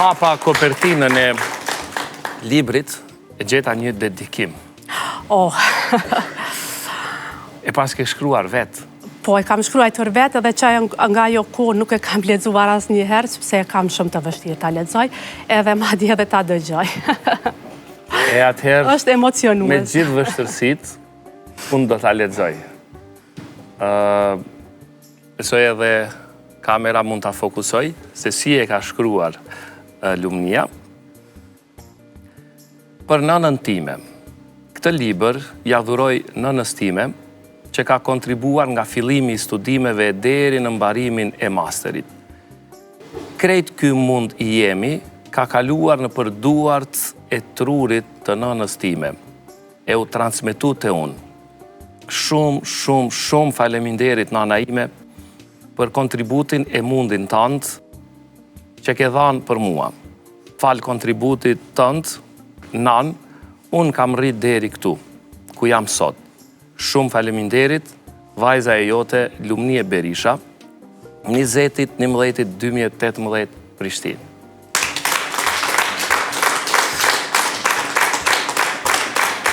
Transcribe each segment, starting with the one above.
hapa kopertinën e librit, e gjeta një dedikim. Oh. E pas ke shkruar vetë? Po, e kam shkruar vetë edhe që nga jo kohë nuk e kam lexuar asnjëherë, sepse e kam shumë të vështirë ta lexoj, edhe madje edhe ta dëgjoj. E atëherë, është emocionues. Me gjithë vështërsitë, unë do ta lexoj. Besoj edhe kamera mund ta fokusoj se si e ka shkruar Lumnia. Për nënën time, këtë libër ja dhuroj nënës time, që ka kontribuar nga fillimi i studimeve deri në mbarimin e masterit. Krejt ky mund i jemi, ka kaluar në përduart e trurit të nënës time, e u transmetu të unë. Shumë faleminderit nana ime për kontributin e mundin tënd që ke dhanë për mua. Fal kontributit tënd, nan, unë kam rrit deri këtu, ku jam sot. Shumë faleminderit, vajza e jote, Lumnie Berisha, 20/11/2018, Prishtinë.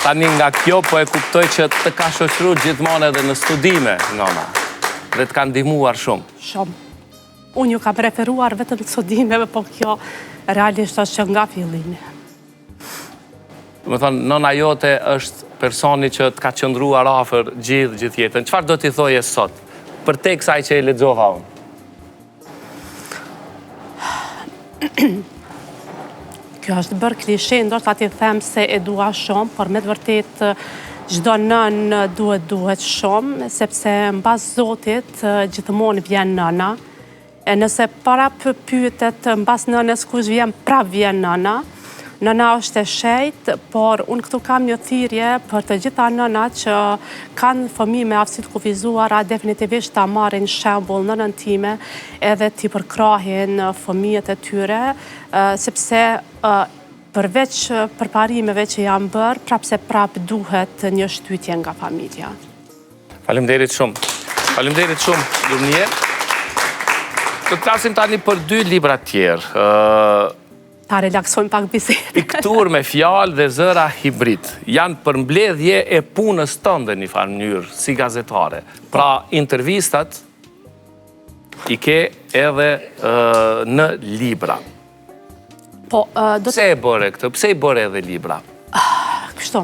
Tani nga kjo po e kuptoj që të ka shoqëruar gjithmonë edhe në studime, nona, dhe të ka ndihmuar shumë. Shumë. Unë ju kam preferuar vetëm studimeve, po kjo realisht është që nga fillimi. Më thonë, nona jote është personi që të ka qëndruar afër gjithë jetën. Çfarë do t'i thoje sot, për te kësaj që e lexova unë? Kjo është bërë klishe, ndoshta t'i them se e dua shumë, por me të vërtet çdo nën duhet shumë, sepse mbas Zotit gjithmonë vjen nëna. E nëse para pyetet mbas nënës kush vjen, prap vjen nëna. Nëna është e shejt, por unë këtu kam një thirrje për të gjitha nënat që kanë fëmijë me aftësi të kufizuara, definitivisht ta marrin shembull nënën time edhe t'i përkrahin fëmijët e tyre, sepse përveç përparimeve që janë bërë, prap duhet një shtytje nga familja. Faleminderit shumë. Faleminderit shumë, Lumnie. Do të flasim tani për 2 libra tjerë. Ta relaksojmë pak bisedën. Pikturë me fjalë dhe zëra hibrid. Janë përmbledhje e punës tënde në një farë mënyrë, si gazetare. Pra, intervistat i ke edhe në libra. Po, Pse e bëre këtë? Pse i bëre edhe libra? Kështu.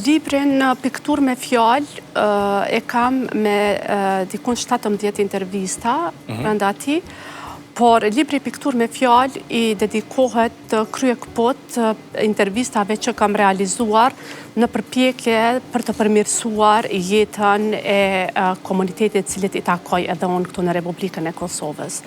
Librin Pikturë me fjalë e kam me dikun 17 intervista brenda atij. Por libri Pikturë me fjalë i dedikohet kryekpot intervistave që kam realizuar në përpjekje për të përmirësuar jetën e komunitetit cilit i takoj edhe unë këtu në Republikën e Kosovës.